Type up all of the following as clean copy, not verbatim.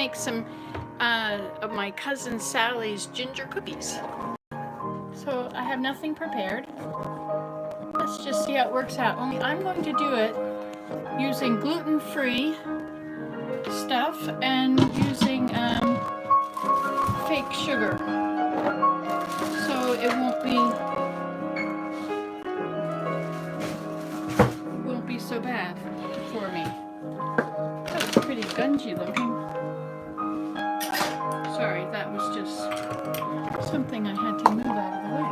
make some of my cousin Sally's ginger cookies. So I have nothing prepared. Let's just see how it works out. Only I'm going to do it using gluten-free stuff and using fake sugar. So it won't be so bad for me. That was pretty gungy looking. Sorry, that was just something I had to move out of the way.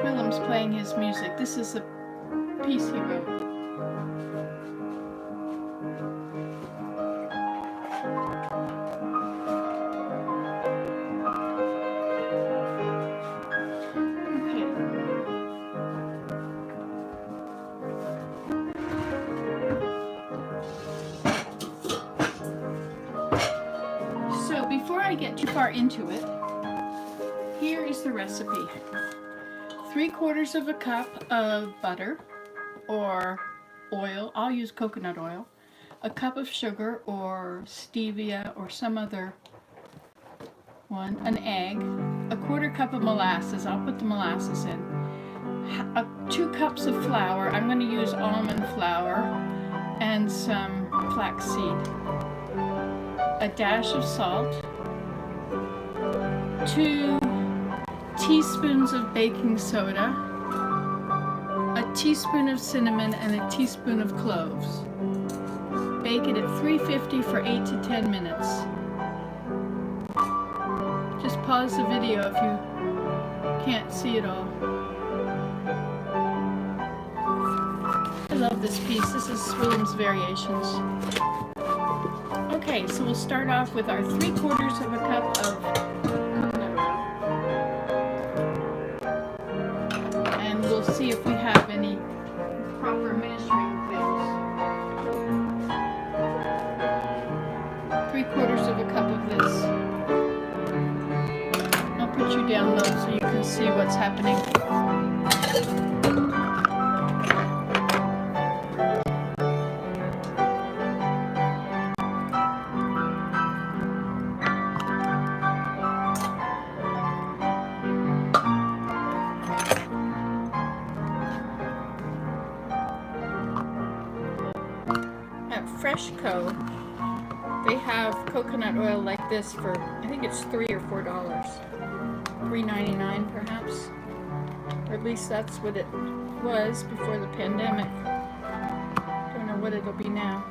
Willem's playing his music. This is a piece he wrote. Before I get too far into it, here is the recipe. 3/4 of a cup of butter or oil, I'll use coconut oil, a cup of sugar or stevia or some other one, an egg, a 1/4 cup of molasses, I'll put the molasses in, 2 cups of flour, I'm going to use almond flour, and some flaxseed, a dash of salt, 2 teaspoons of baking soda, a teaspoon of cinnamon, and a teaspoon of cloves. Bake it at 350 for 8 to 10 minutes. Just pause the video if you can't see it all. I love this piece. This is Willem's Variations. Okay, so we'll start off with our 3/4 of a cup of coconut oil. And we'll see if we have any proper measuring things. 3/4 of a cup of this. I'll put you down low so you can see what's happening. Freshco, they have coconut oil like this for, I think it's $3 or $4, $3.99 perhaps, or at least that's what it was before the pandemic. Don't know what it'll be now.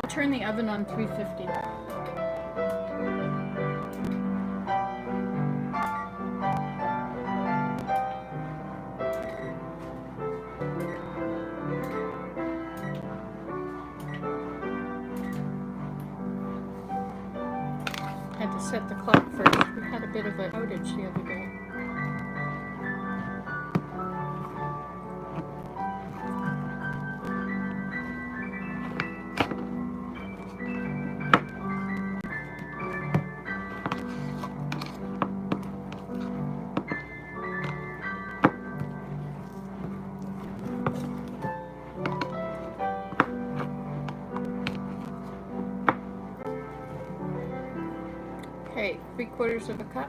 Turn the oven on 350. Had to set the clock first. We had a bit of an outage the other day. Okay, 3/4 of a cup.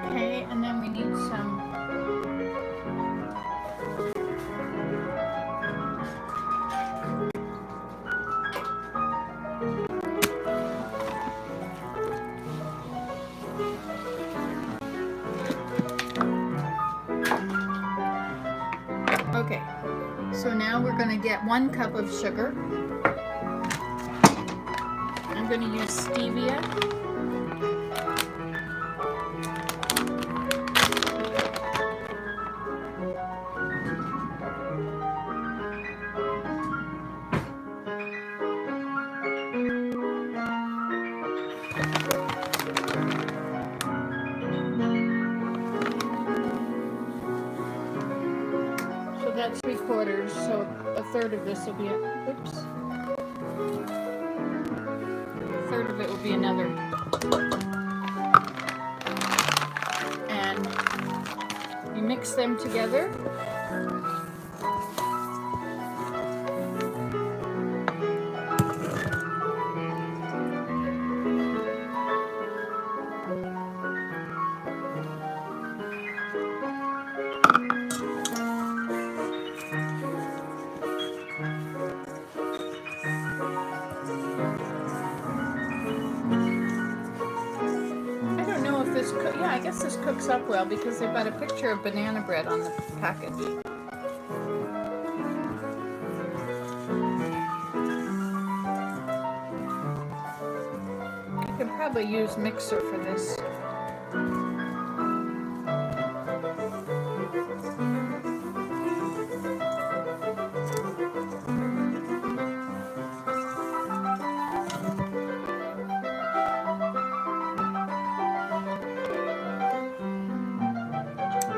Okay, and then we need some Okay, so now we're going to get 1 cup of sugar. I'm going to use stevia. 3/4, so a third of this will be, oops. A third of it will be another. And you mix them together. Yeah, I guess this cooks up well because they've got a picture of banana bread on the package. You can probably use mixer for this.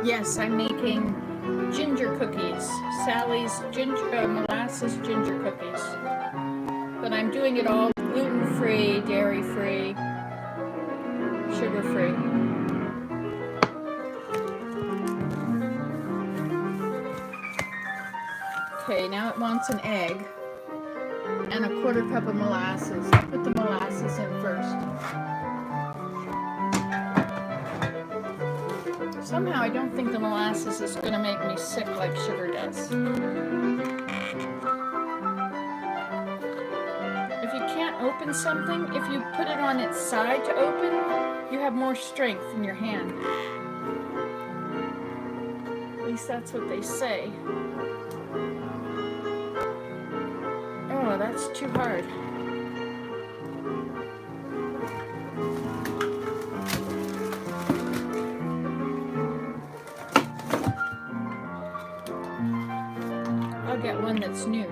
Yes, I'm making ginger cookies. Sally's molasses ginger cookies. But I'm doing it all gluten-free, dairy-free, sugar-free. Okay, now it wants an egg and a 1/4 cup of molasses. I'll put the molasses in first. Somehow I don't think the molasses is going to make me sick like sugar does. If you can't open something, if you put it on its side to open, you have more strength in your hand. At least that's what they say. Oh, that's too hard. Get one that's new.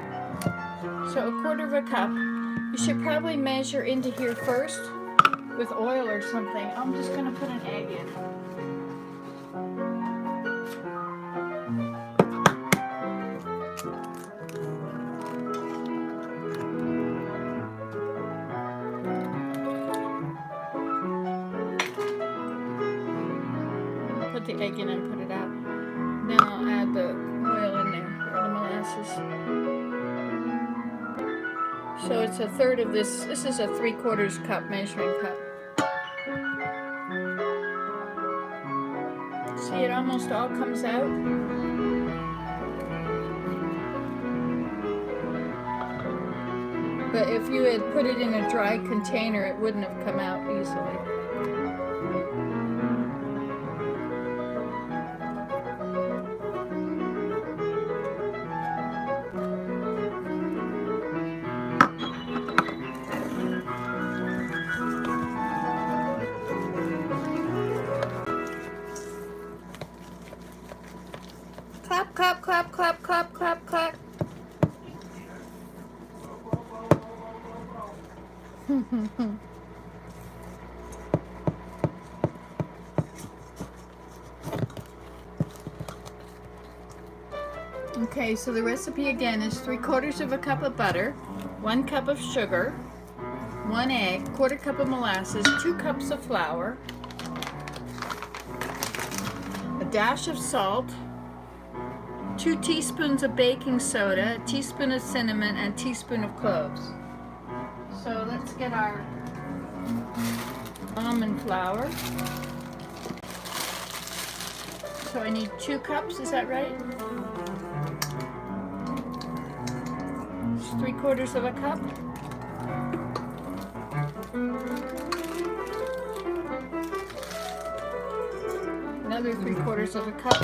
So a 1/4 cup. You should probably measure into here first with oil or something. I'm just going to put an egg in. Put the egg in and put it out. Then I'll add the oil in there. So it's a third of this. This is a 3/4 cup measuring cup. See, it almost all comes out. But if you had put it in a dry container, it wouldn't have come out easily. Clap, clap, clap, clap, clap, clap, clap. Okay, so the recipe again is 3/4 cup of butter, 1 cup of sugar, 1 egg, 1/4 cup of molasses, 2 cups of flour, a dash of salt, 2 teaspoons of baking soda, a teaspoon of cinnamon, and a teaspoon of cloves. So let's get our almond flour. So I need 2 cups, is that right? It's 3/4 cup. Another 3/4 cup.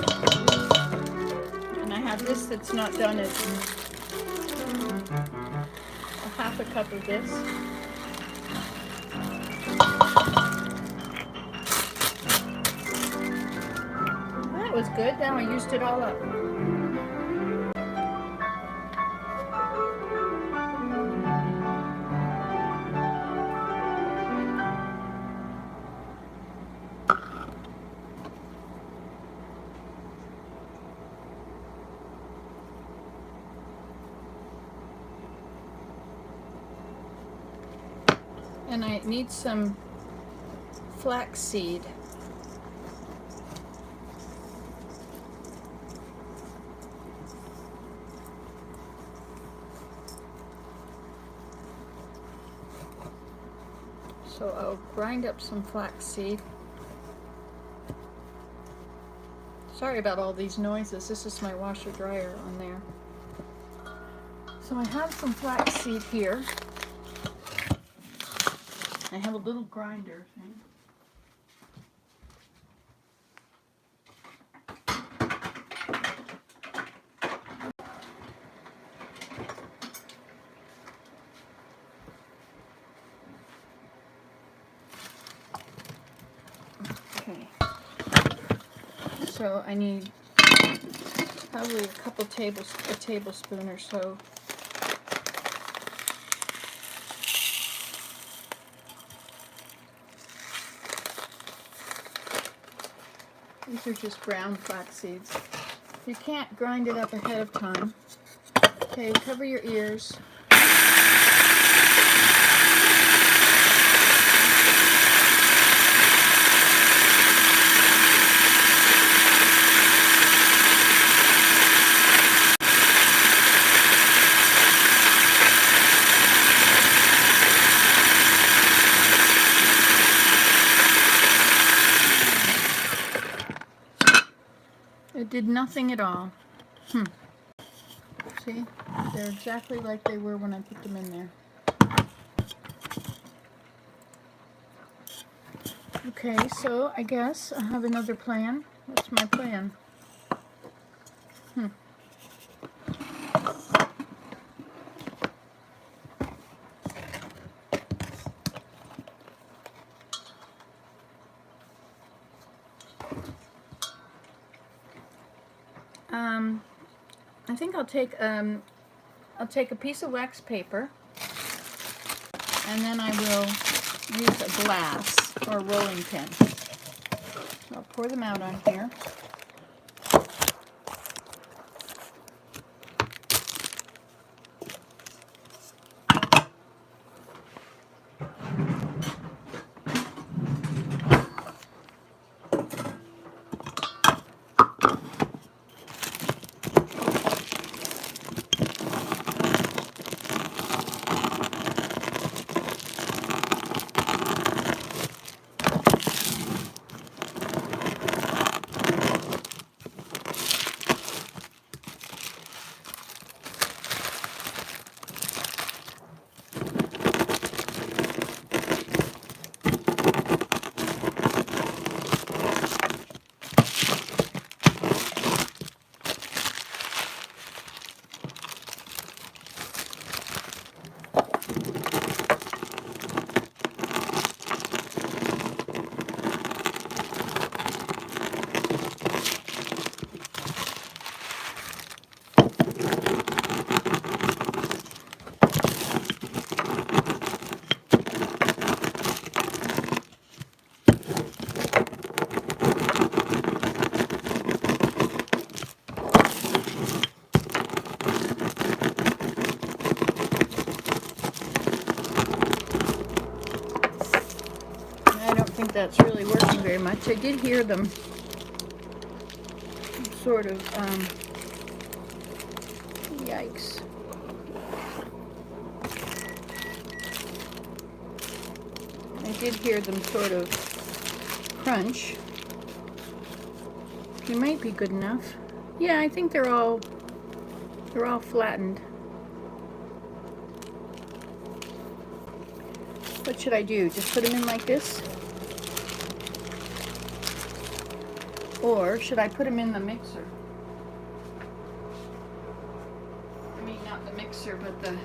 And I have this that's not done. It's a 1/2 cup of this. That was good. Now I used it all up. And I need some flaxseed. So I'll grind up some flaxseed. Sorry about all these noises. This is my washer dryer on there. So I have some flaxseed here. I have a little grinder thing. Okay. So I need probably a tablespoon or so. These are just ground flax seeds. You can't grind it up ahead of time. Okay, cover your ears. It did nothing at all. See? They're exactly like they were when I put them in there. Okay, so I guess I have another plan. What's my plan? I think I'll take a piece of wax paper, and then I will use a glass or a rolling pin. So I'll pour them out on here. That's really working very much. I did hear them sort of, yikes. I did hear them sort of crunch. They might be good enough. Yeah, I think they're all flattened. What should I do? Just put them in like this? Or should I put them in the mixer? I mean, not the mixer, but the...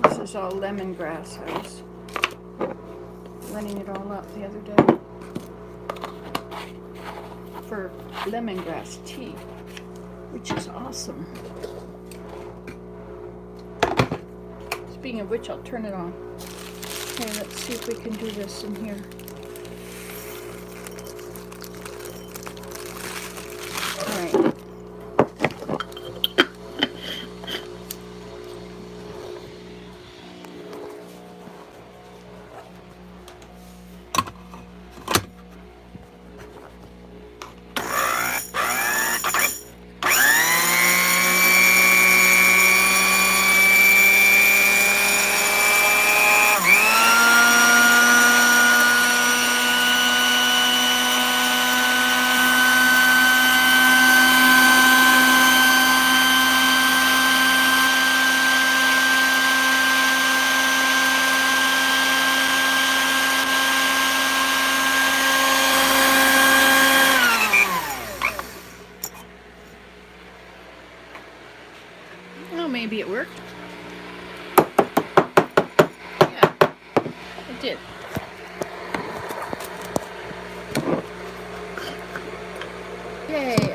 This is all lemongrass. I was running it all up the other day for lemongrass tea, which is awesome. Speaking of which, I'll turn it on. Okay, let's see if we can do this in here. Alright.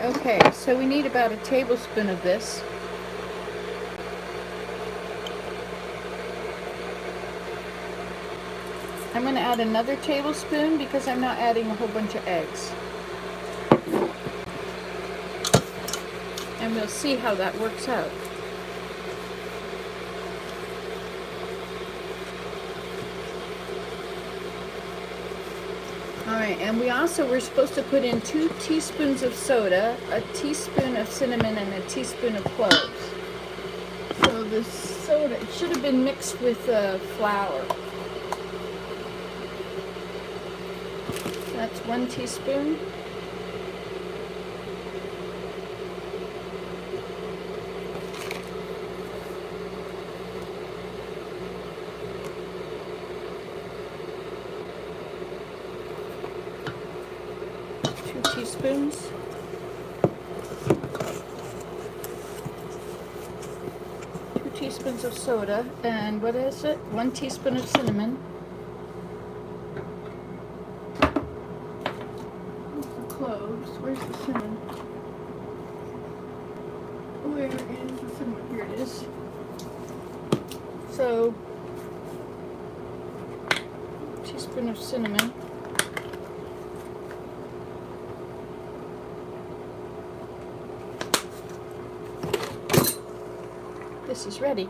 Okay, so we need about a tablespoon of this. I'm going to add another tablespoon because I'm not adding a whole bunch of eggs. And we'll see how that works out. Alright, and we're supposed to put in 2 teaspoons of soda, a teaspoon of cinnamon, and a teaspoon of cloves. So the soda, it should have been mixed with flour. That's 1 teaspoon. Teaspoons. 2 teaspoons of soda, and what is it? 1 teaspoon of cinnamon. Where's the cloves? Where's the cinnamon? Where is the cinnamon? Here it is. So, teaspoon of cinnamon. This is ready.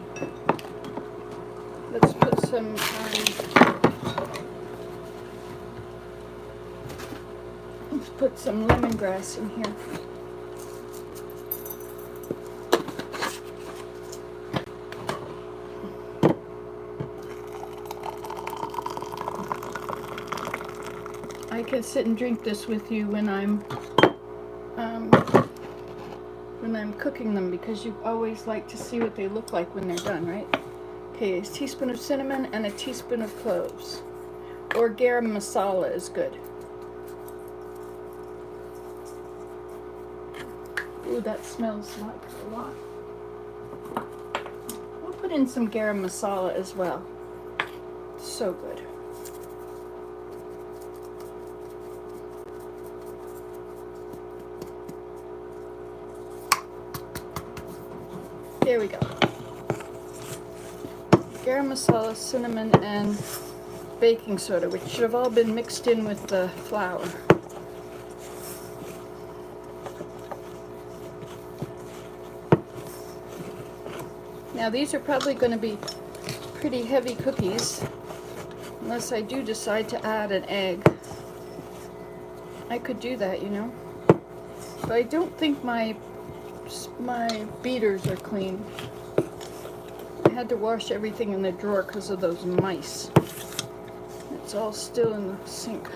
Let's put some lemongrass in here. I can sit and drink this with you when I'm cooking them, because you always like to see what they look like when they're done, right? Okay, a teaspoon of cinnamon and a teaspoon of cloves. Or garam masala is good. Ooh, that smells like a lot. We'll put in some garam masala as well. So good. There we go. Garam masala, cinnamon, and baking soda, which should have all been mixed in with the flour. Now these are probably going to be pretty heavy cookies, unless I do decide to add an egg. I could do that, you know. But I don't think my beaters are clean. I had to wash everything in the drawer because of those mice. It's all still in the sink.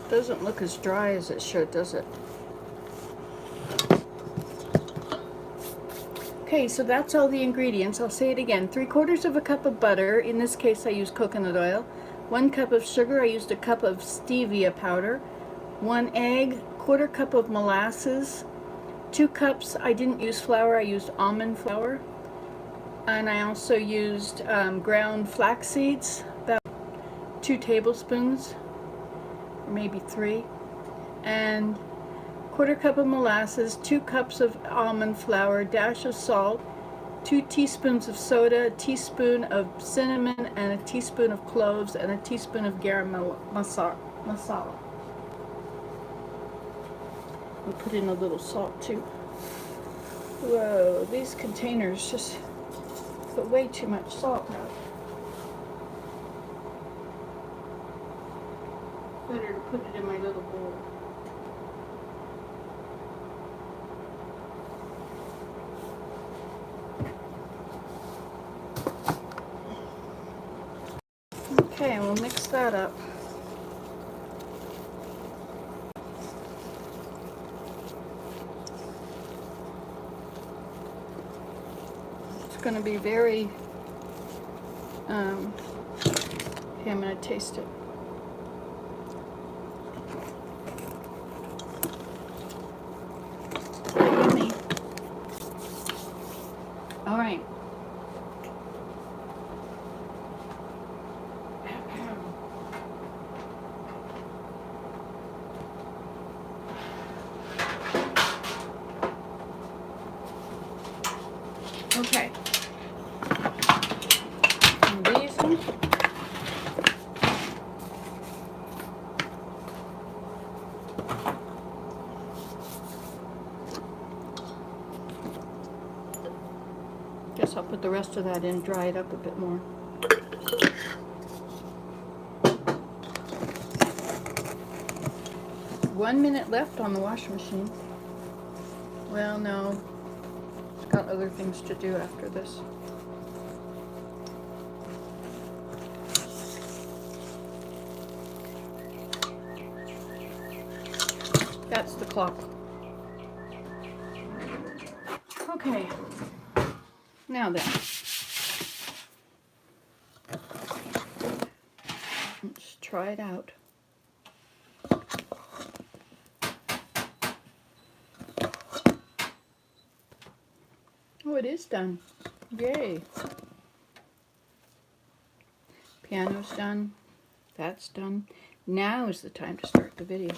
Doesn't look as dry as it should, does it? Okay, so that's all the ingredients. I'll say it again. 3/4 of a cup of butter. In this case, I used coconut oil. 1 cup of sugar. I used a cup of stevia powder. 1 egg. 1/4 cup of molasses. 2 cups. I didn't use flour. I used almond flour. And I also used ground flax seeds. About 2 tablespoons. Maybe 3, and 1/4 cup of molasses, 2 cups of almond flour, dash of salt, 2 teaspoons of soda, a teaspoon of cinnamon, and a teaspoon of cloves, and a teaspoon of garam masala. We'll put in a little salt too. Whoa, these containers just put way too much salt out. Better to put it in my little bowl. Okay, and we'll mix that up. going to be very, okay, I'm going to taste it. Yummy. All right. Okay. And these ones. Guess I'll put the rest of that in, dry it up a bit more. One minute left on the washing machine. Well, no. I've got other things to do after this. That's the clock. Okay. Now then. Let's try it out. Oh, it is done. Yay. Piano's done. That's done. Now is the time to start the video.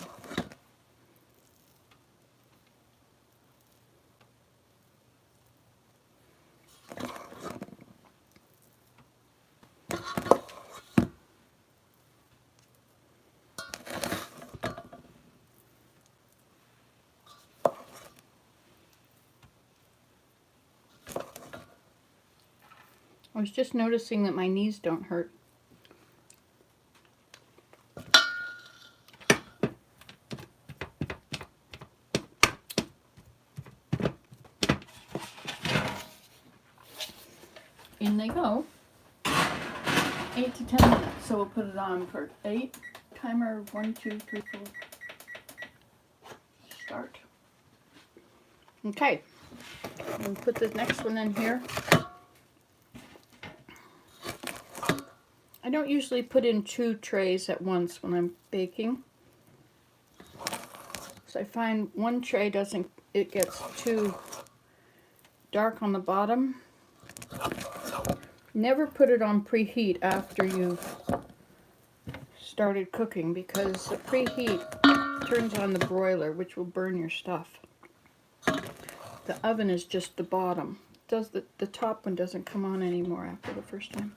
I was just noticing that my knees don't hurt. In they go. 8 to 10 minutes. So we'll put it on for 8. Timer 1, 2, 3, 4. Start. Okay. We'll put the next one in here. I don't usually put in 2 trays at once when I'm baking. So I find one tray it gets too dark on the bottom. Never put it on preheat after you've started cooking, because the preheat turns on the broiler, which will burn your stuff. The oven is just the bottom. The top one doesn't come on anymore after the first time.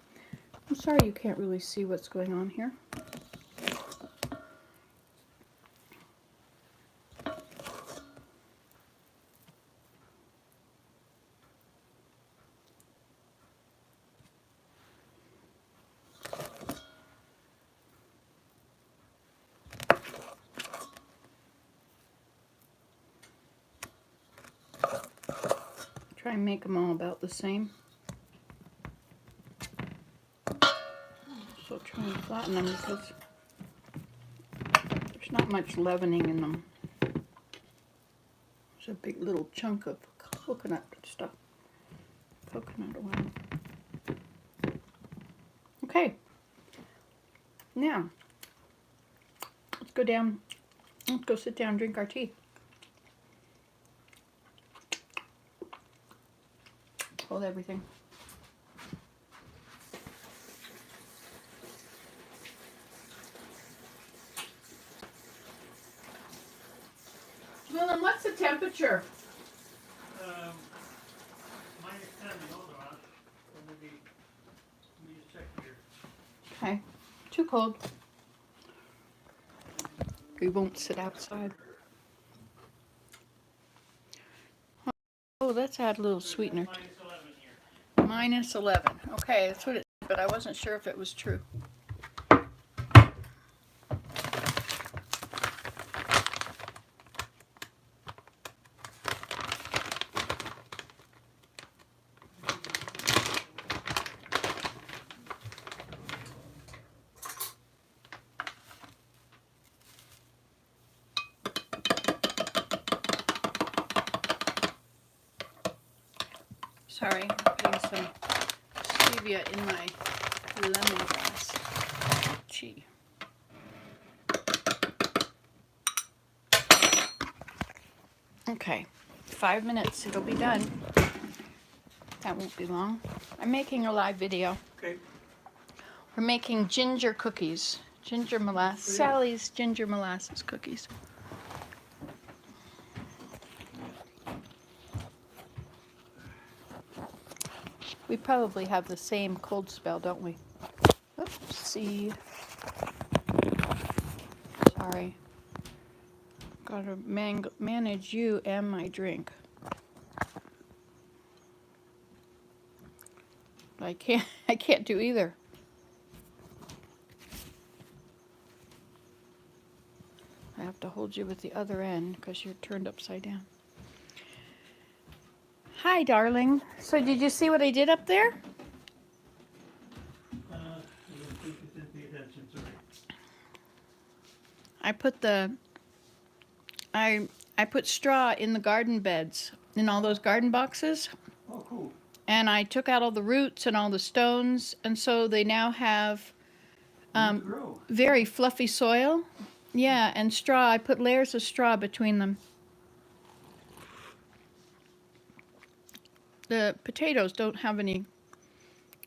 I'm sorry you can't really see what's going on here. Try and make them all about the same. So try and flatten them because there's not much leavening in them. There's a big little chunk of coconut stuff. Coconut oil. Okay. Now, let's go down. Let's go sit down and drink our tea. Hold everything. Well, then what's the temperature? Minus 10 in Omaha. Let me just check here. Okay. Too cold. We won't sit outside. Oh, let's add a little sweetener. Minus 11 here. Minus 11. Okay, that's what it said, but I wasn't sure if it was true. Sorry, I'm putting some stevia in my lemongrass. Gee. Okay, 5 minutes, it'll be done. That won't be long. I'm making a live video. Okay. We're making ginger cookies. Ginger molasses. Sally's ginger molasses cookies. We probably have the same cold spell, don't we? Oopsie. Sorry. Gotta manage you and my drink. I can't do either. I have to hold you with the other end because you're turned upside down. Hi, darling. So did you see what I did up there? I didn't think you didn't pay attention, sorry. I put straw in the garden beds, in all those garden boxes. Oh, cool. And I took out all the roots and all the stones, and so they now have Grow. very fluffy soil. Yeah, and straw. I put layers of straw between them. The potatoes don't have any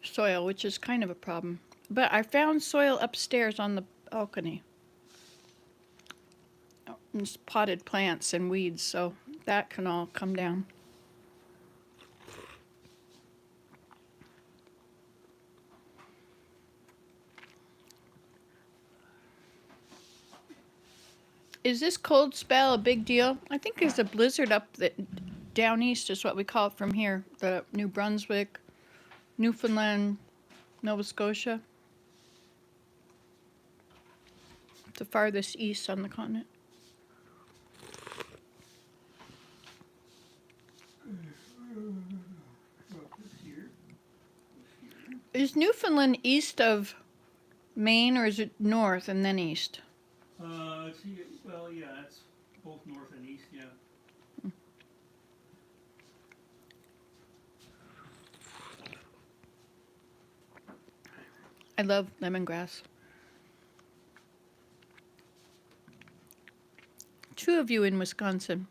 soil, which is kind of a problem. But I found soil upstairs on the balcony. It's potted plants and weeds, so that can all come down. Is this cold spell a big deal? I think there's a blizzard up down east is what we call it from here. The New Brunswick, Newfoundland, Nova Scotia. The farthest east on the continent. Is Newfoundland east of Maine or is it north and then east? Well, yeah, it's both north and east, yeah. I love lemongrass. 2 of you in Wisconsin.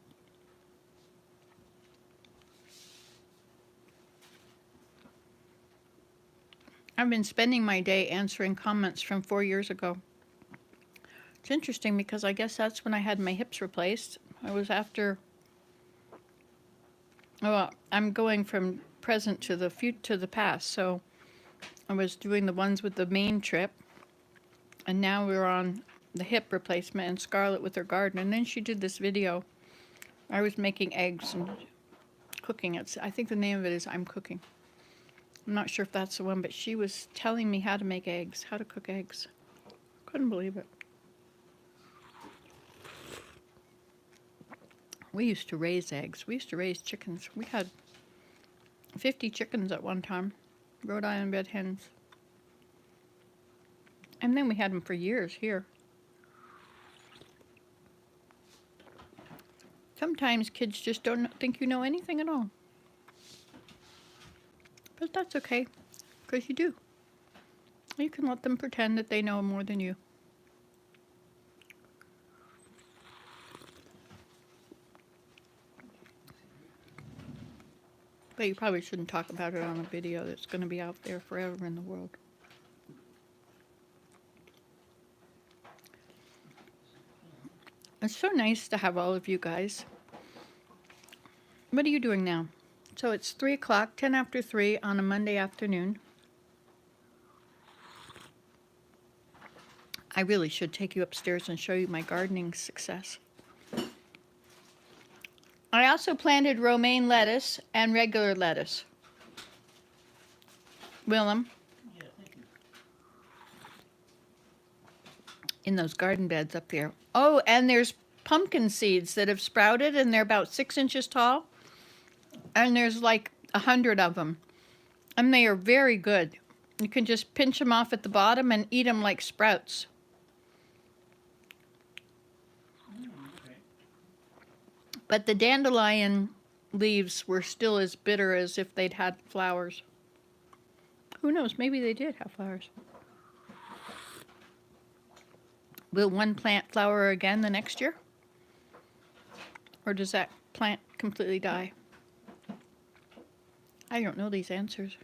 I've been spending my day answering comments from 4 years ago. It's interesting because I guess that's when I had my hips replaced. I was after. Well, I'm going from present to the past. So I was doing the ones with the main trip, and now we're on the hip replacement and Scarlett with her garden. And then she did this video. I was making eggs and cooking. I think the name of it is I'm Cooking. I'm not sure if that's the one, but she was telling me how to make eggs, how to cook eggs. Couldn't believe it. We used to raise eggs. We used to raise chickens. We had 50 chickens at one time. Rhode Island red hens. And then we had them for years here. Sometimes kids just don't think you know anything at all. But that's okay, because you do. You can let them pretend that they know more than you. But you probably shouldn't talk about it on a video that's going to be out there forever in the world. It's so nice to have all of you guys. What are you doing now? So it's 3 o'clock, 10 after 3 on a Monday afternoon. I really should take you upstairs and show you my gardening success. I also planted romaine lettuce and regular lettuce. Willem, Yeah, thank you. in those garden beds up there. Oh, and there's pumpkin seeds that have sprouted, and they're about 6 inches tall. And there's like 100 of them. And they are very good. You can just pinch them off at the bottom and eat them like sprouts. Okay. But the dandelion leaves were still as bitter as if they'd had flowers. Who knows? Maybe they did have flowers. Will one plant flower again the next year? Or does that plant completely die? I don't know these answers.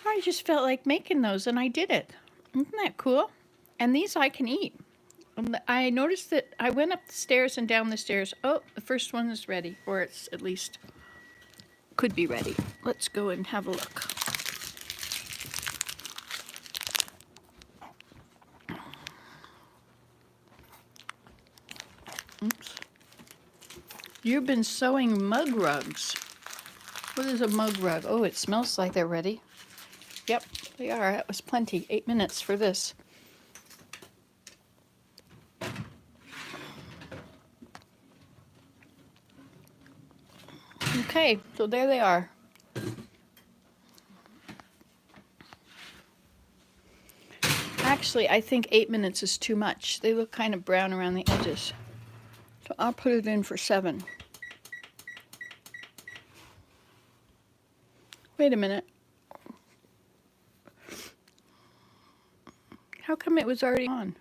I just felt like making those and I did it. Isn't that cool? And these I can eat. I noticed that I went up the stairs and down the stairs. Oh, the first one is ready, or it's at least could be ready. Let's go and have a look. Oops. You've been sewing mug rugs. What is a mug rug? Oh, it smells like they're ready. Yep, they are. That was plenty. 8 minutes for this. Okay, so there they are. Actually, I think 8 minutes is too much. They look kind of brown around the edges. So I'll put it in for 7. Wait a minute. How come it was already on?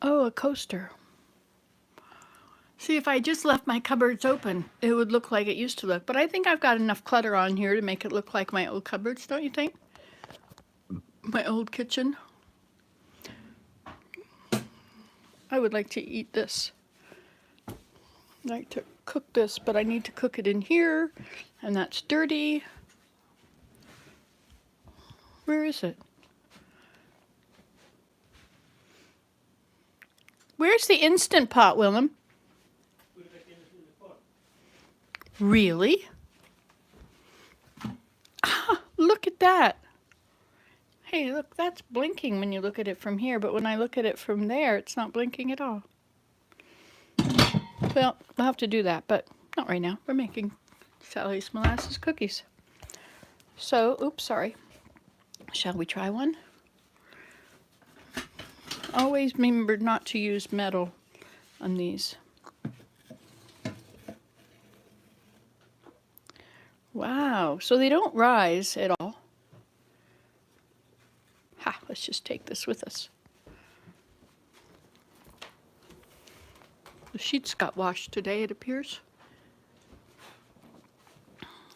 Oh, a coaster. See, if I just left my cupboards open, it would look like it used to look. But I think I've got enough clutter on here to make it look like my old cupboards, don't you think? My old kitchen. I would like to eat this. I'd like to cook this, but I need to cook it in here, and that's dirty. Where is it? Where's the Instant Pot, Willem? Really? Ah, look at that. Hey, look, that's blinking when you look at it from here, but when I look at it from there, it's not blinking at all. Well, we'll have to do that, but not right now. We're making Sally's molasses cookies. So, oops, sorry. Shall we try one? Always remember not to use metal on these. Wow, so they don't rise at all. Ha, let's just take this with us. The sheets got washed today, it appears.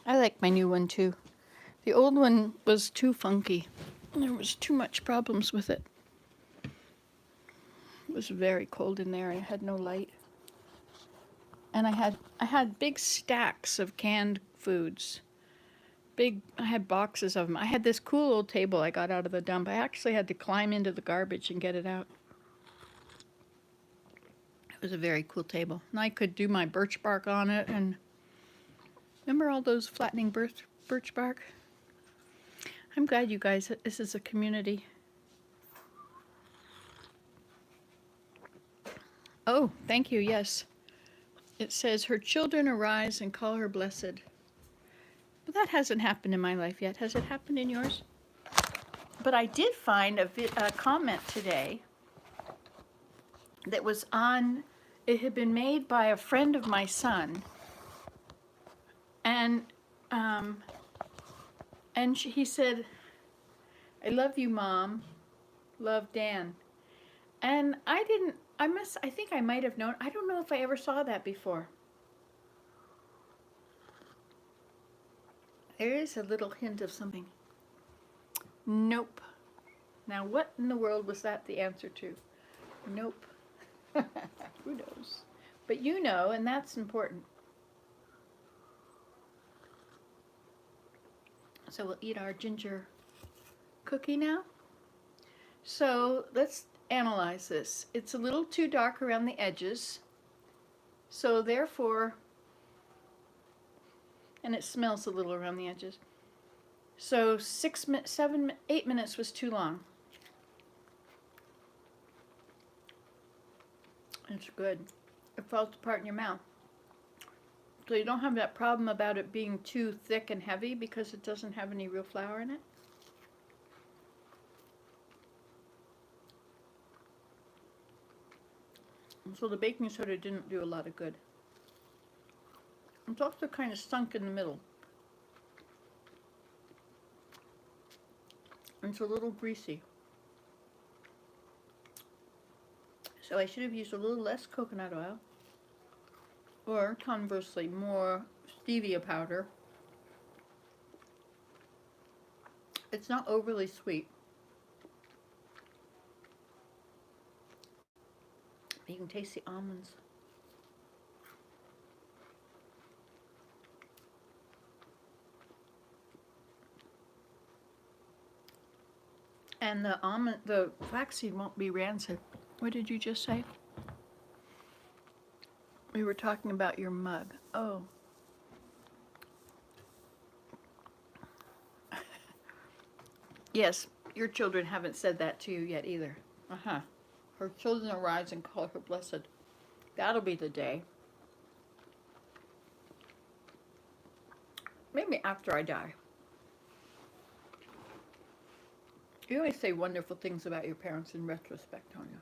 I like my new one too. The old one was too funky. There was too much problems with it. It was very cold in there. I had no light. And I had big stacks of canned foods. I had boxes of them. I had this cool old table I got out of the dump. I actually had to climb into the garbage and get it out. It was a very cool table. And I could do my birch bark on it. And remember all those flattening birch bark? I'm glad you guys, this is a community. Oh, thank you, yes. It says, her children arise and call her blessed. But that hasn't happened in my life yet. Has it happened in yours? But I did find a comment today that was on, it had been made by a friend of my son. And he said, I love you, Mom. Love, Dan. And I think I might have known. I don't know if I ever saw that before. There is a little hint of something. Nope. Now, what in the world was that the answer to? Nope. Who knows? But you know, and that's important. So we'll eat our ginger cookie now. So let's analyze this. It's a little too dark around the edges. So therefore, and it smells a little around the edges. So 8 minutes was too long. It's good. It falls apart in your mouth. So you don't have that problem about it being too thick and heavy because it doesn't have any real flour in it. So the baking soda didn't do a lot of good. It's also kind of sunk in the middle. It's a little greasy. So I should have used a little less coconut oil. Or conversely, more stevia powder. It's not overly sweet. You can taste the almonds. And the flaxseed won't be rancid. What did you just say? We were talking about your mug. Oh. Yes, your children haven't said that to you yet either. Uh-huh. Her children arise and call her blessed. That'll be the day. Maybe after I die. You always say wonderful things about your parents in retrospect, don't you?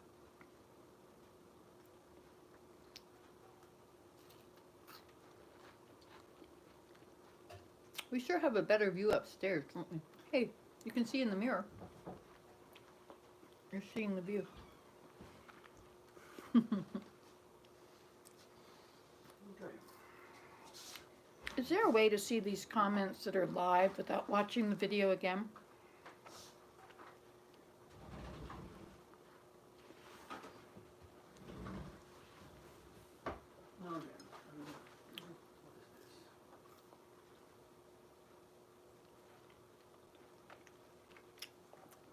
We sure have a better view upstairs, don't we? Hey, you can see in the mirror. You're seeing the view. Is there a way to see these comments that are live without watching the video again?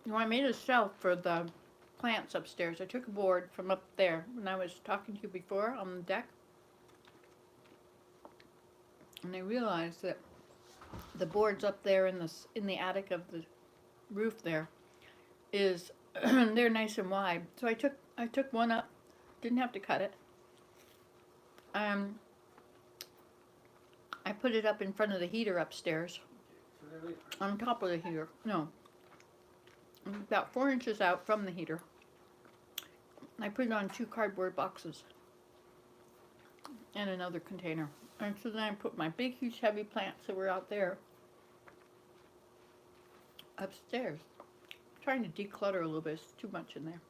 No, I made a shelf for the plants upstairs. I took a board from up there when I was talking to you before on the deck. And I realized that the boards up there in the attic of the roof there is they're nice and wide. So I took one up, didn't have to cut it. I put it up in front of the heater upstairs. On top of the heater. No. About 4 inches out from the heater. I put it on 2 cardboard boxes and another container. And so then I put my big, huge, heavy plants that were out there upstairs. I'm trying to declutter a little bit. It's too much in there.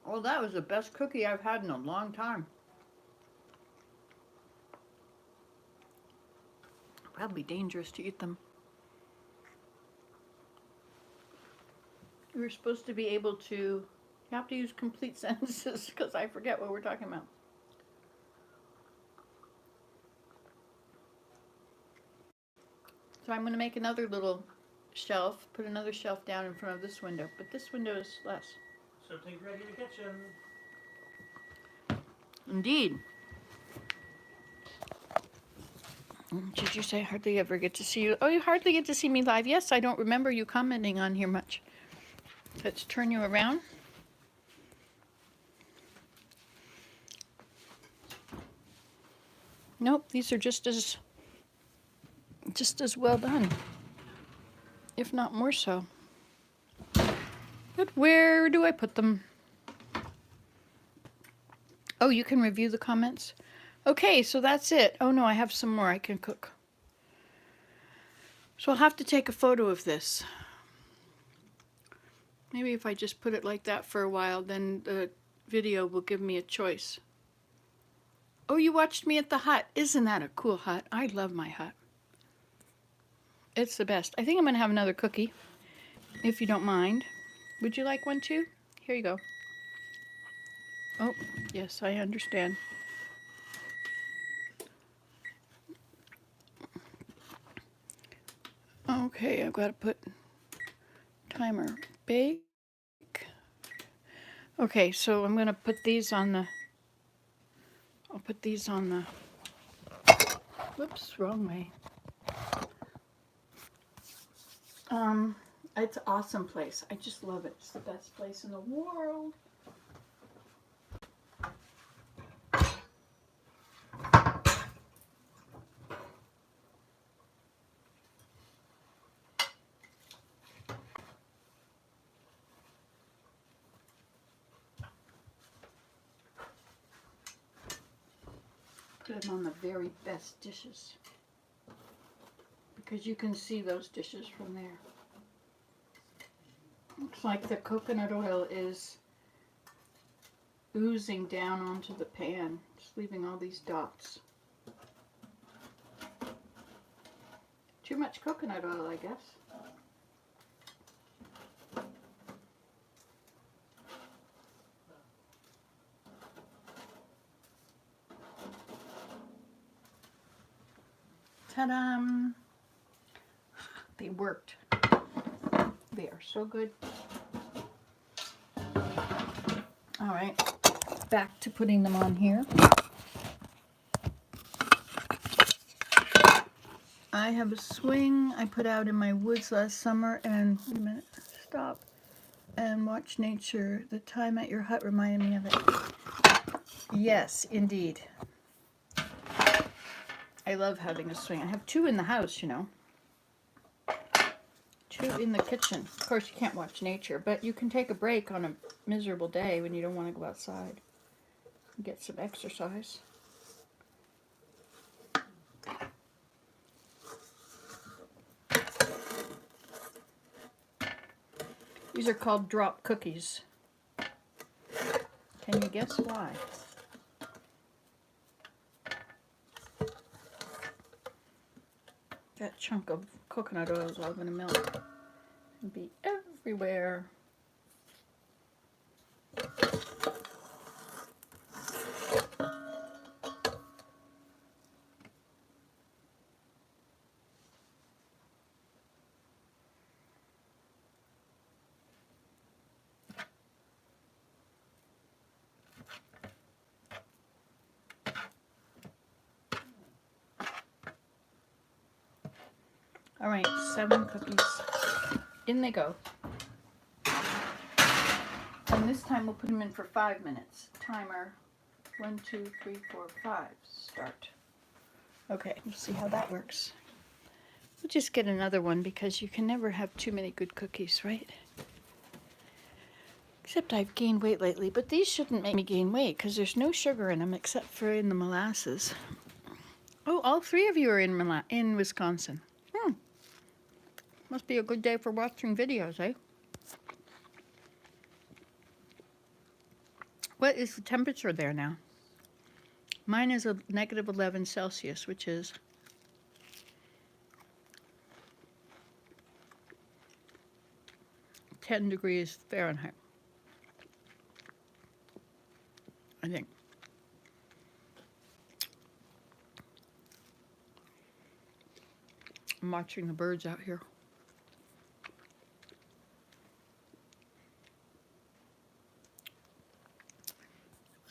Oh, that was the best cookie I've had in a long time. Probably dangerous to eat them. We're supposed to be able to, you have to use complete sentences because I forget what we're talking about. So I'm going to make another little shelf, put another shelf down in front of this window, but this window is less. So take ready in the kitchen. Indeed. Did you say I hardly ever get to see you? Oh, you hardly get to see me live. Yes, I don't remember you commenting on here much. Let's turn you around. Nope, these are just as well done, if not more so. But where do I put them? Oh, you can review the comments? Okay, so that's it. Oh no, I have some more I can cook. So I'll have to take a photo of this. Maybe if I just put it like that for a while, then the video will give me a choice. Oh, you watched me at the hut. Isn't that a cool hut? I love my hut. It's the best. I think I'm going to have another cookie, if you don't mind. Would you like one too? Here you go. Oh, yes, I understand. Okay, I've got to put timer bake. Okay, so I'm going to put these on the, I'll put these on the, whoops, wrong way. It's an awesome place. I just love it. It's the best place in the world. put them on the very best dishes, because you can see those dishes from there. Looks like the coconut oil is oozing down onto the pan, just leaving all these dots. Too much coconut oil, I guess. Ta-da! They worked. They are so good. All right, back to putting them on here. I have a swing I put out in my woods last summer, and wait a minute, stop and watch nature. The time at your hut reminded me of it. Yes, indeed. I love having a swing. I have two in the house, you know. Two in the kitchen. Of course, you can't watch nature, but you can take a break on a miserable day when you don't want to go outside and get some exercise. These are called drop cookies. Can you guess why? That chunk of coconut oil is all going to melt and be everywhere. All right, 7 cookies. In they go. And this time we'll put them in for 5 minutes. Timer, 1, 2, 3, 4, 5. Start. Okay, we'll see how that works. We'll just get another one because you can never have too many good cookies, right? Except I've gained weight lately, but these shouldn't make me gain weight because there's no sugar in them except for in the molasses. Oh, all 3 of you are in Wisconsin. Must be a good day for watching videos, eh? What is the temperature there now? Mine is a negative 11 Celsius, which is -10 degrees Fahrenheit, I think. I'm watching the birds out here.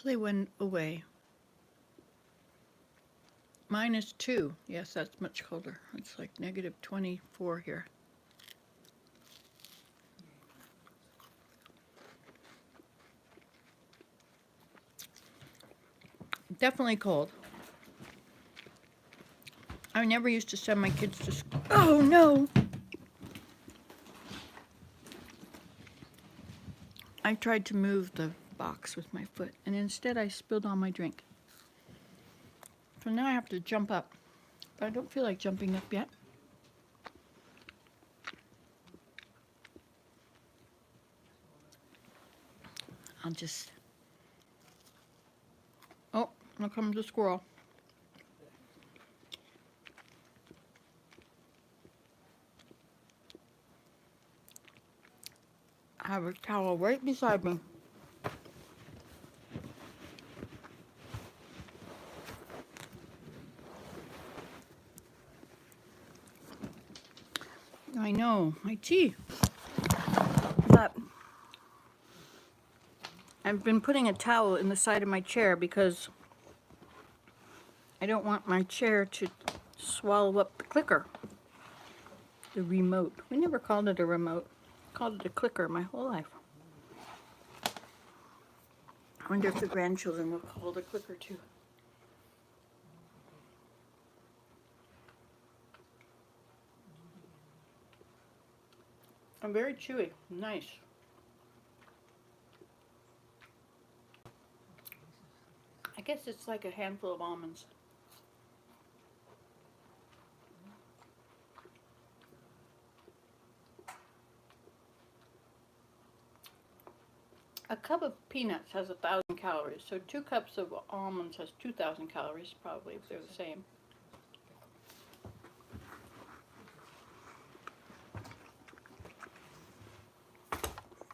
They went away. -2. Yes, that's much colder. It's like -24 here. Definitely cold. I never used to send my kids to school. Oh no! I tried to move the box with my foot, and instead I spilled all my drink. So now I have to jump up, but I don't feel like jumping up yet. I'll just... Oh, here comes the squirrel. I have a towel right beside me. I know, my tea. But I've been putting a towel in the side of my chair because I don't want my chair to swallow up the clicker. The remote. We never called it a remote. We called it a clicker my whole life. I wonder if the grandchildren will call it a clicker too. I'm very chewy. Nice. I guess it's like a handful of almonds. A cup of peanuts has 1,000 calories, so 2 cups of almonds has 2,000 calories, probably, if they're the same.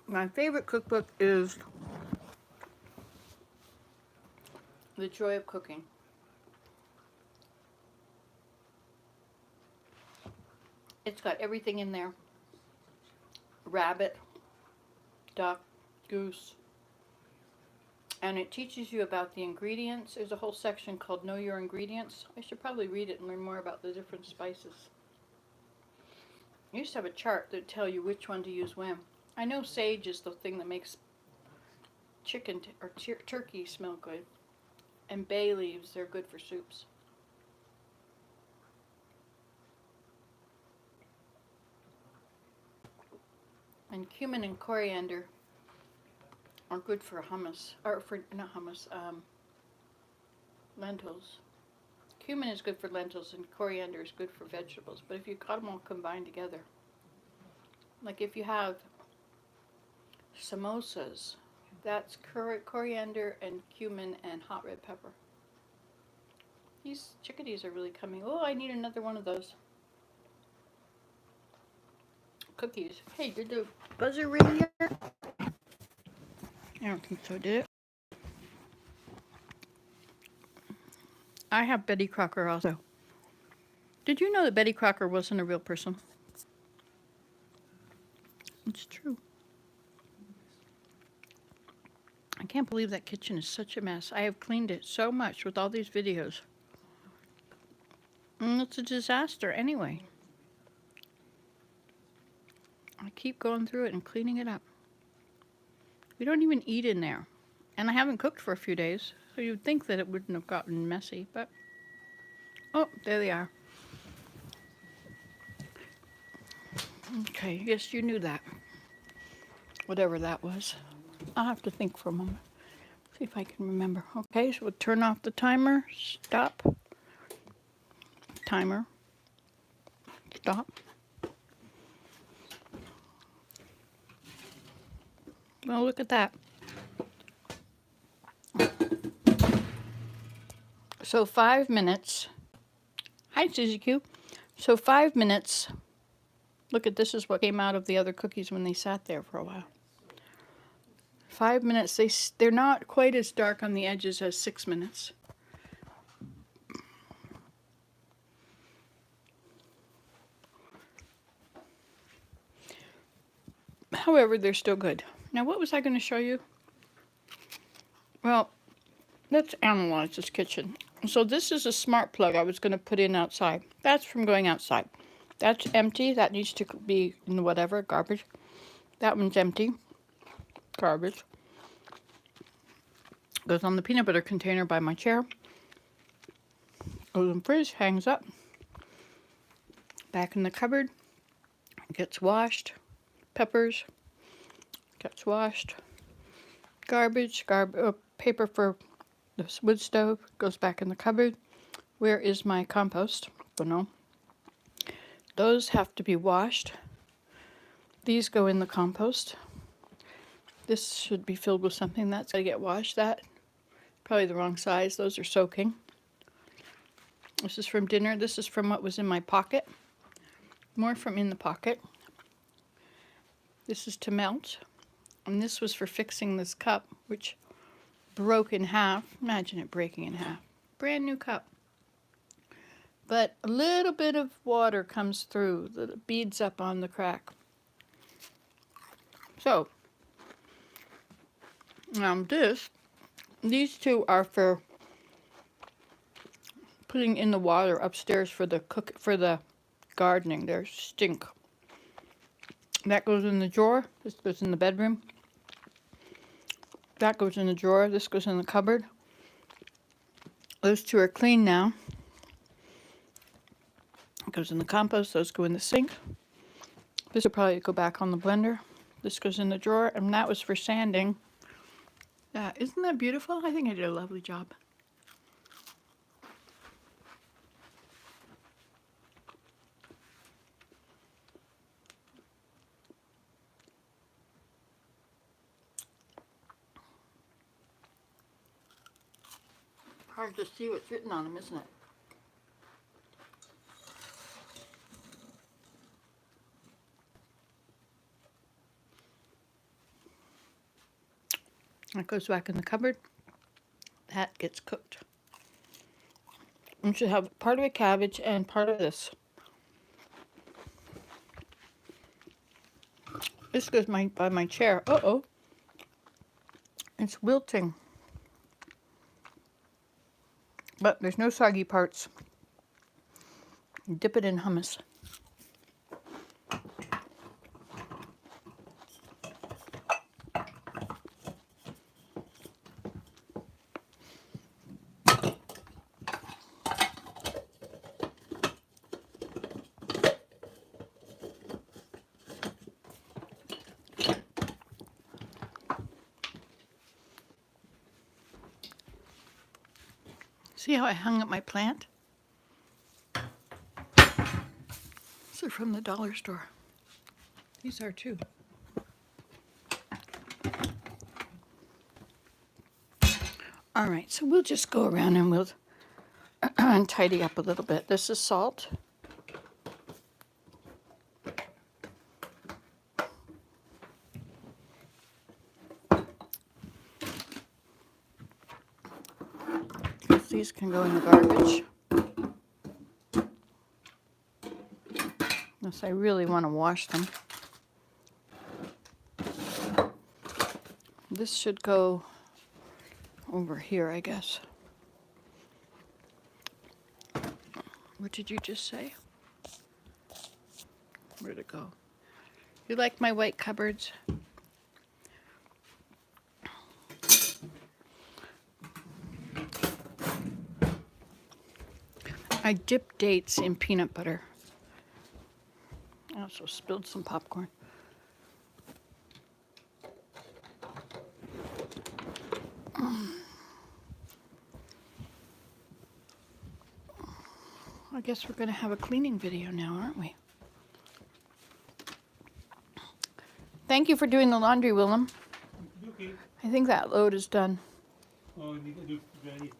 My favorite cookbook is The Joy of Cooking. It's got everything in there. Rabbit, duck, goose. And it teaches you about the ingredients. There's a whole section called Know Your Ingredients. I should probably read it and learn more about the different spices. I used to have a chart that would tell you which one to use when. I know sage is the thing that makes chicken or turkey smell good. And bay leaves, they're good for soups. And cumin and coriander are good for hummus, or for, not hummus, lentils. Cumin is good for lentils and coriander is good for vegetables, but if you got them all combined together, like if you have samosas, that's coriander and cumin and hot red pepper. These chickadees are really coming. Oh, I need another one of those cookies. Hey, did the buzzer ring yet? I don't think so, did it? I have Betty Crocker also. Did you know that Betty Crocker wasn't a real person? It's true. I can't believe that kitchen is such a mess. I have cleaned it so much with all these videos. And it's a disaster anyway. I keep going through it and cleaning it up. We don't even eat in there. And I haven't cooked for a few days, so you'd think that it wouldn't have gotten messy, but... Oh, there they are. Okay, I guess you knew that. Whatever that was. I'll have to think for a moment. See if I can remember. Okay, so we'll turn off the timer. Stop. Timer. Stop. Well, look at that. So 5 minutes. Hi, Suzy Q. So 5 minutes. Look at this is what came out of the other cookies when they sat there for a while. 5 minutes. They're not quite as dark on the edges as 6 minutes. However, they're still good. Now, what was I going to show you? Well, let's analyze this kitchen. So this is a smart plug I was going to put in outside. That's from going outside. That's empty. That needs to be in the whatever, garbage. That one's empty. Garbage. Goes on the peanut butter container by my chair. Goes in the fridge, hangs up. Back in the cupboard. Gets washed. Peppers. Gets washed. Garbage. Paper for the wood stove. Goes back in the cupboard. Where is my compost? Don't know. Those have to be washed. These go in the compost. This should be filled with something. That's got to get washed. That, probably the wrong size. Those are soaking. This is from dinner. This is from what was in my pocket. More from in the pocket. This is to melt. And this was for fixing this cup, which broke in half. Imagine it breaking in half. Brand new cup. But a little bit of water comes through that beads up on the crack. So, these two are for putting in the water upstairs for the gardening. They're stink. That goes in the drawer. This goes in the bedroom. That goes in the drawer. This goes in the cupboard. Those two are clean now. It goes in the compost. Those go in the sink. This will probably go back on the blender. This goes in the drawer, and that was for sanding. Isn't that beautiful? I think I did a lovely job. Hard to see what's written on them, isn't it? That goes back in the cupboard. That gets cooked. You should have part of a cabbage and part of this. This goes by my chair. Uh-oh. It's wilting. But there's no soggy parts. Dip it in hummus. See how I hung up my plant? These are from the dollar store. These are too. All right, so we'll just go around and we'll tidy up a little bit. This is salt. These can go in the garbage. Unless I really want to wash them. This should go over here, I guess. What did you just say? Where'd it go? You like my white cupboards? I dip dates in peanut butter. I also spilled some popcorn. I guess we're going to have a cleaning video now, aren't we? Thank you for doing the laundry, Willem. Okay. I think that load is done. Oh, you need to do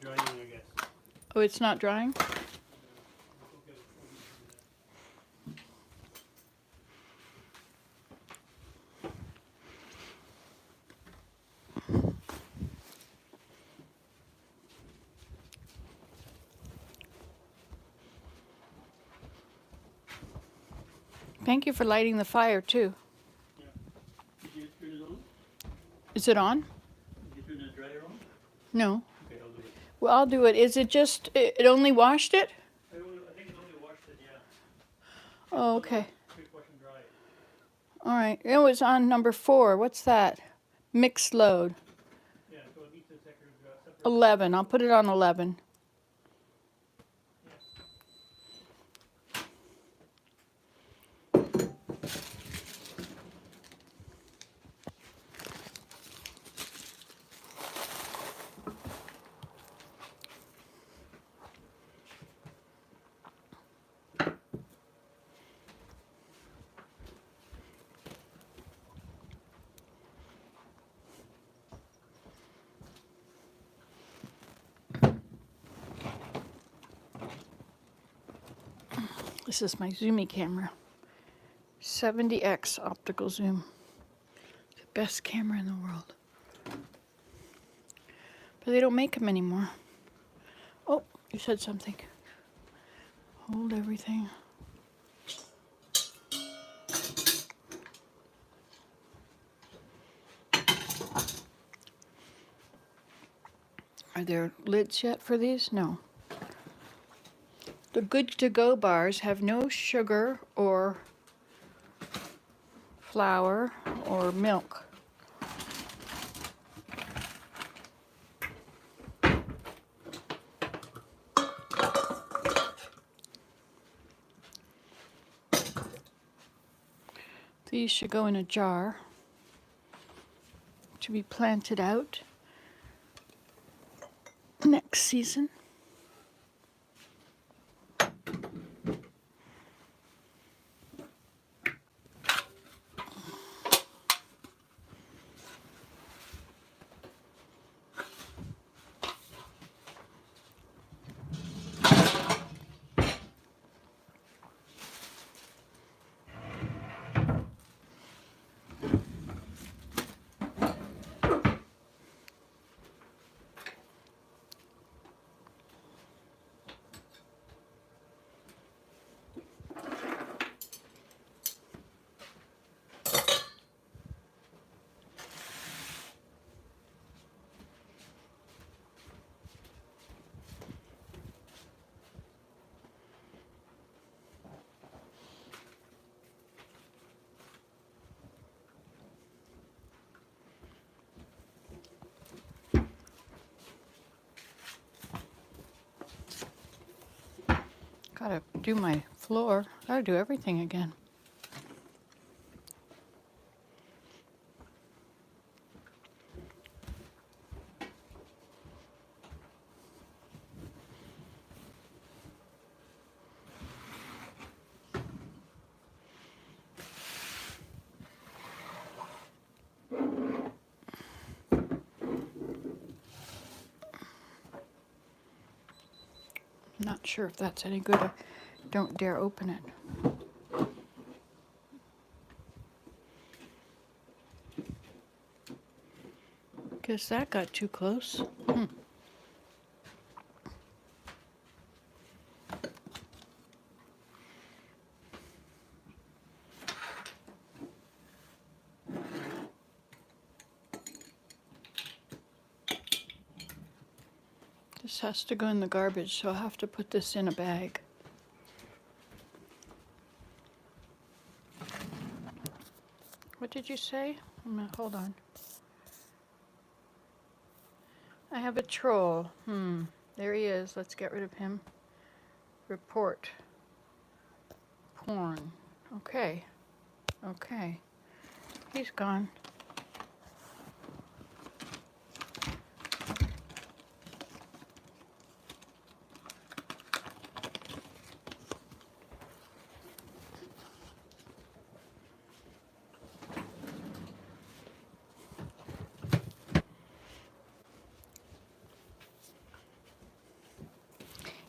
drying, I guess. Oh, it's not drying? Thank you for lighting the fire, too. Yeah. Did you turn it on? Is it on? Did you turn the dryer on? No. Okay, I'll do it. Well, I'll do it. Is it just, it only washed it? I think it only washed it, yeah. Oh, okay. Quick wash and dry. All right. It was on number 4. What's that? Mixed load. Yeah, so it needs a separate. 11. I'll put it on 11. This is my zoomy camera. 70x optical zoom. The best camera in the world. But they don't make them anymore. Oh, you said something. Hold everything. Are there lids yet for these? No. The good to go bars have no sugar or flour or milk. These should go in a jar to be planted out next season. Gotta do my floor. Gotta do everything again. Not sure if that's any good. I don't dare open it. Guess that got too close. This has to go in the garbage, so I'll have to put this in a bag. What did you say? Hold on. I have a troll. There he is. Let's get rid of him. Report. Porn. Okay. Okay. He's gone.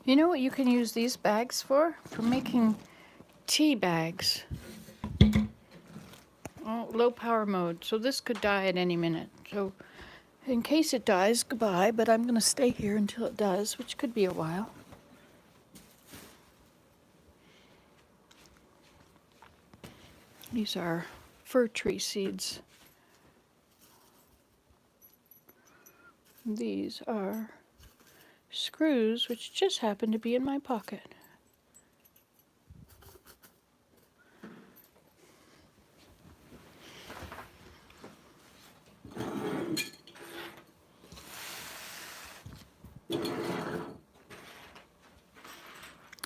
You know what you can use these bags for? For making tea bags. Oh, low power mode. So this could die at any minute. So in case it dies, goodbye, but I'm going to stay here until it does, which could be a while. These are fir tree seeds. These are screws, which just happen to be in my pocket.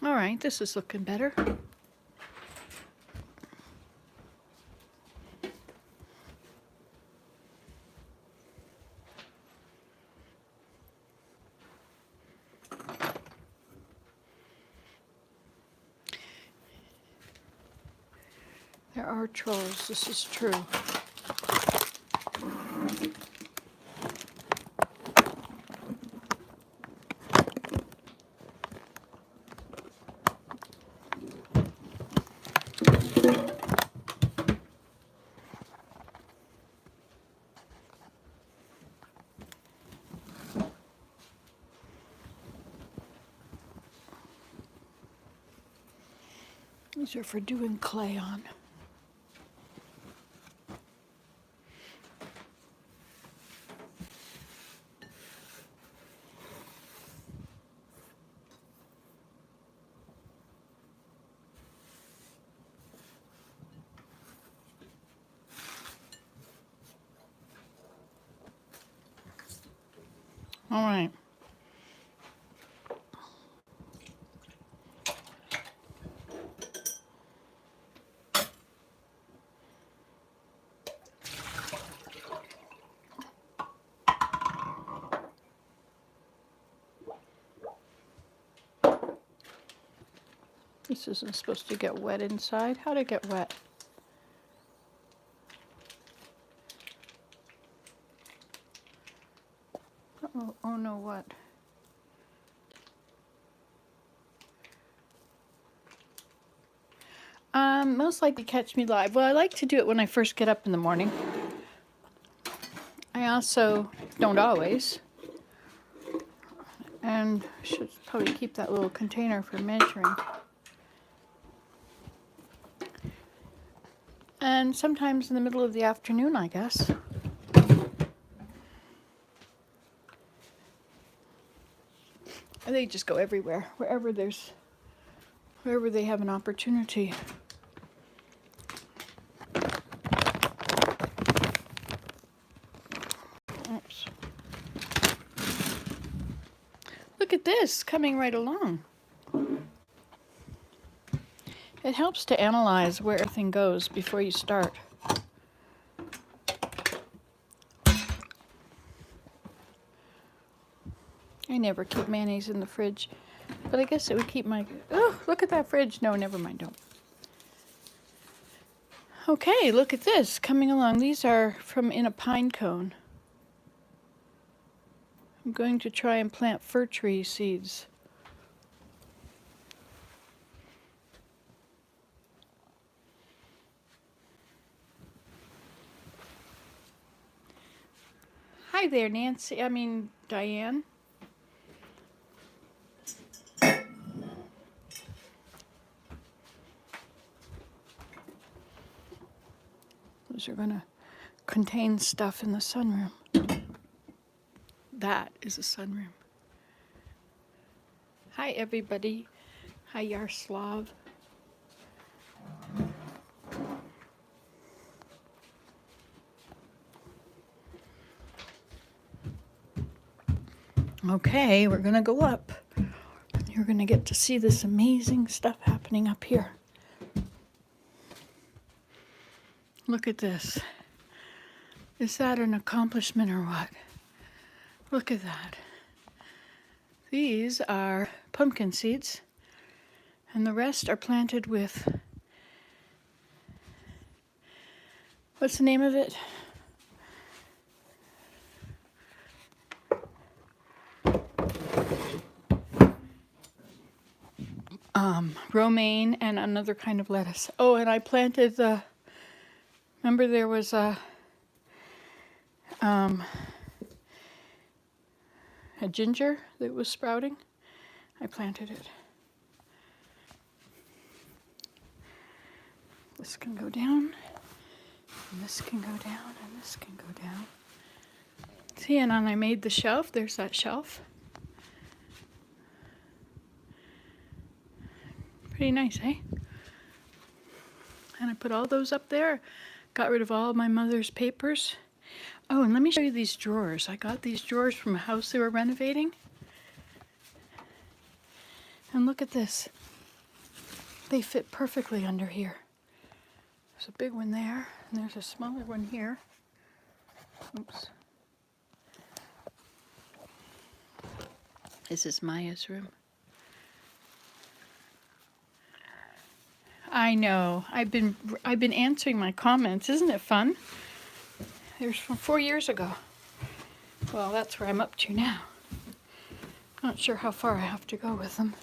All right, this is looking better. There are trolls, this is true. These are for doing clay on. All right. This isn't supposed to get wet inside. How'd it get wet? Uh-oh, oh no, what? Most likely catch me live. Well, I like to do it when I first get up in the morning. I also don't always. And should probably keep that little container for measuring. And sometimes in the middle of the afternoon, I guess. They just go everywhere, wherever they have an opportunity. Oops. Look at this, coming right along. It helps to analyze where everything goes before you start. I never keep mayonnaise in the fridge, but I guess it would keep my... Oh, look at that fridge. No, never mind, don't. Okay, look at this coming along. These are from in a pine cone. I'm going to try and plant fir tree seeds. Hi there, Nancy. Diane. Those are going to contain stuff in the sunroom. That is a sunroom. Hi, everybody. Hi, Yaroslav. Okay, we're going to go up. You're going to get to see this amazing stuff happening up here. Look at this. Is that an accomplishment or what? Look at that. These are pumpkin seeds, and the rest are planted with, what's the name of it? Romaine and another kind of lettuce. Oh, and I planted remember there was a ginger that was sprouting. I planted it. This can go down, and this can go down, and this can go down. See, and then I made the shelf. There's that shelf. Pretty nice, eh? And I put all those up there. Got rid of all my mother's papers. Oh, and let me show you these drawers. I got these drawers from a house they were renovating. And look at this. They fit perfectly under here. There's a big one there, and there's a smaller one here. Oops. This is Maya's room. I know. I've been answering my comments. Isn't it fun? There's from 4 years ago. Well, that's where I'm up to now. Not sure how far I have to go with them.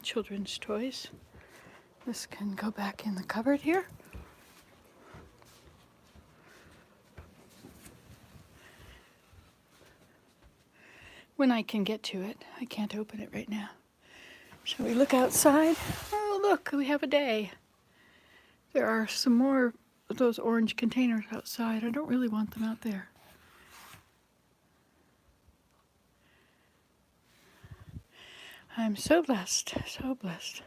Children's toys. This can go back in the cupboard here. When I can get to it. I can't open it right now. Shall we look outside? Oh, look, we have a day. There are some more of those orange containers outside. I don't really want them out there. I'm so blessed, so blessed.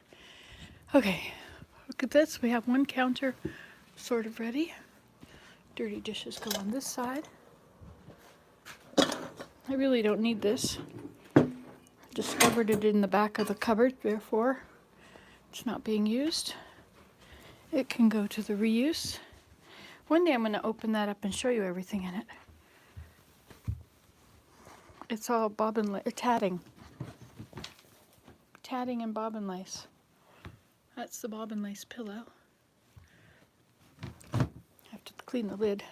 Okay, look at this. We have one counter sort of ready. Dirty dishes go on this side. I really don't need this. Discovered it in the back of the cupboard, therefore it's not being used. It can go to the reuse. One day I'm going to open that up and show you everything in it. It's all bobbin tatting. Tatting and bobbin lace. That's the bobbin lace pillow. I have to clean the lid.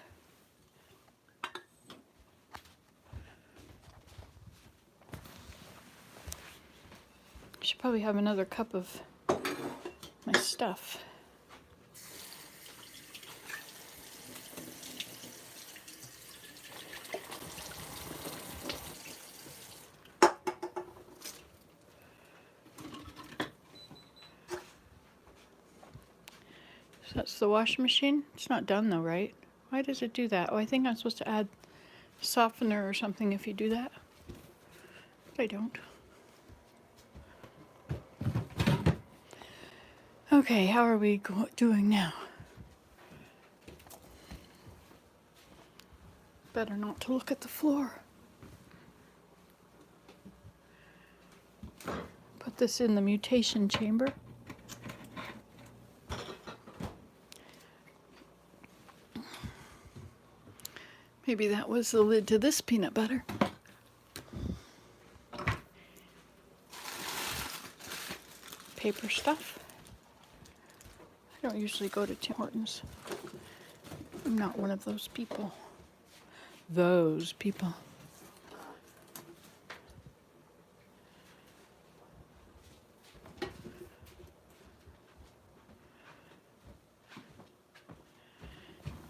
Should probably have another cup of my stuff. So that's the washing machine. It's not done though, right? Why does it do that? Oh, I think I'm supposed to add softener or something if you do that. But I don't. Okay, how are we doing now? Better not to look at the floor. Put this in the mutation chamber. Maybe that was the lid to this peanut butter. Paper stuff. I don't usually go to Tim Hortons. I'm not one of those people. Those people.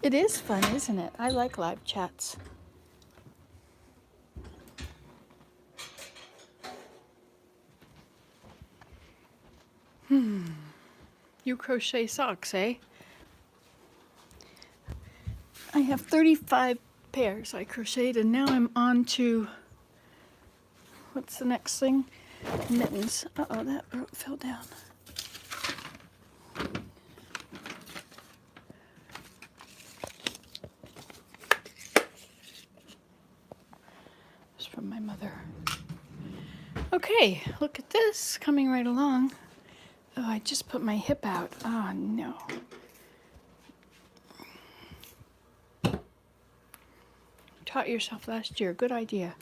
It is fun, isn't it? I like live chats. You crochet socks, eh? I have 35 pairs I crocheted, and now I'm on to, what's the next thing? Mittens. Uh-oh, that fell down. It's from my mother. Okay, look at this, coming right along. Oh, I just put my hip out. Oh, no. Taught yourself last year. Good idea.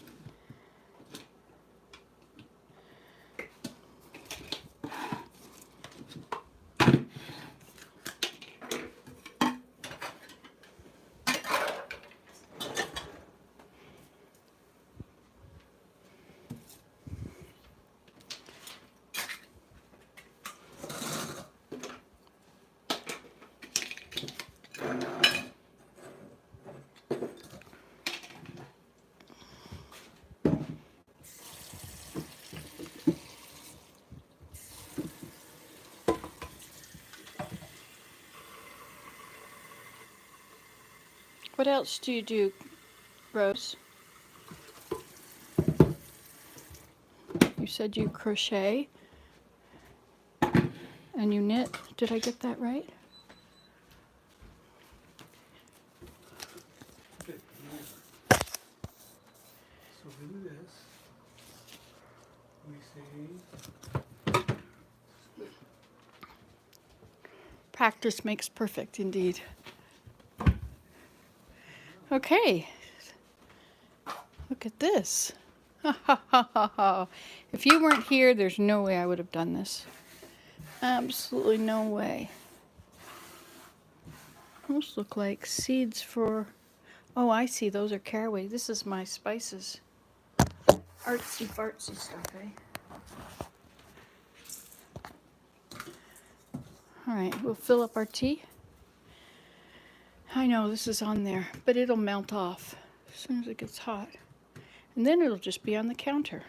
What else do you do, Rose? You said you crochet and you knit. Did I get that right? Okay. So we do this. We say Practice makes perfect, indeed. Okay. Look at this. Ha ha ha ha ha. If you weren't here, there's no way I would have done this. Absolutely no way. Those look like seeds for... Oh, I see. Those are caraway. This is my spices. Artsy fartsy stuff, eh? All right, we'll fill up our tea. I know this is on there, but it'll melt off as soon as it gets hot. And then it'll just be on the counter.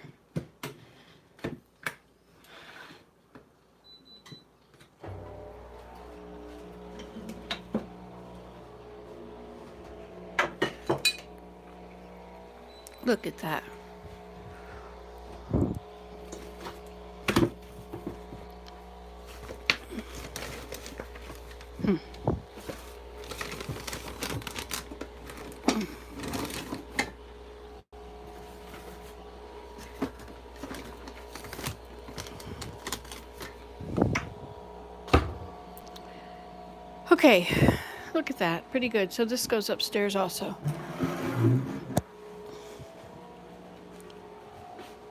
Look at that. Okay, look at that. Pretty good. So this goes upstairs also.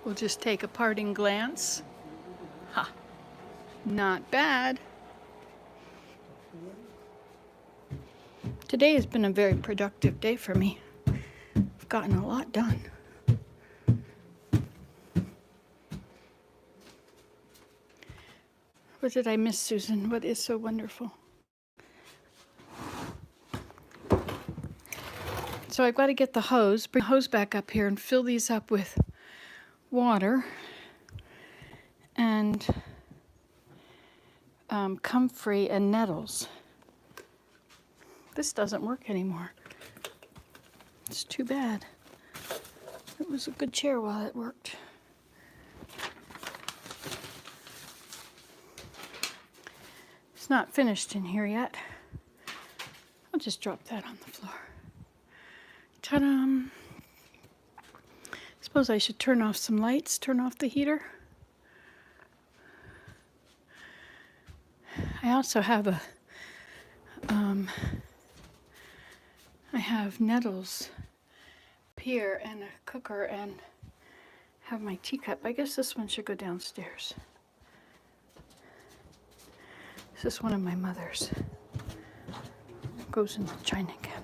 We'll just take a parting glance. Ha! Not bad. Today has been a very productive day for me. I've gotten a lot done. What did I miss, Susan? What is so wonderful? So I've got to get the hose, bring the hose back up here and fill these up with water and comfrey and nettles. This doesn't work anymore. It's too bad. It was a good chair while it worked. It's not finished in here yet. I'll just drop that on the floor. Ta-da! Suppose I should turn off some lights, turn off the heater. I also have I have nettles here and a cooker and have my teacup. I guess this one should go downstairs. This is one of my mother's. Goes in the china cabinet.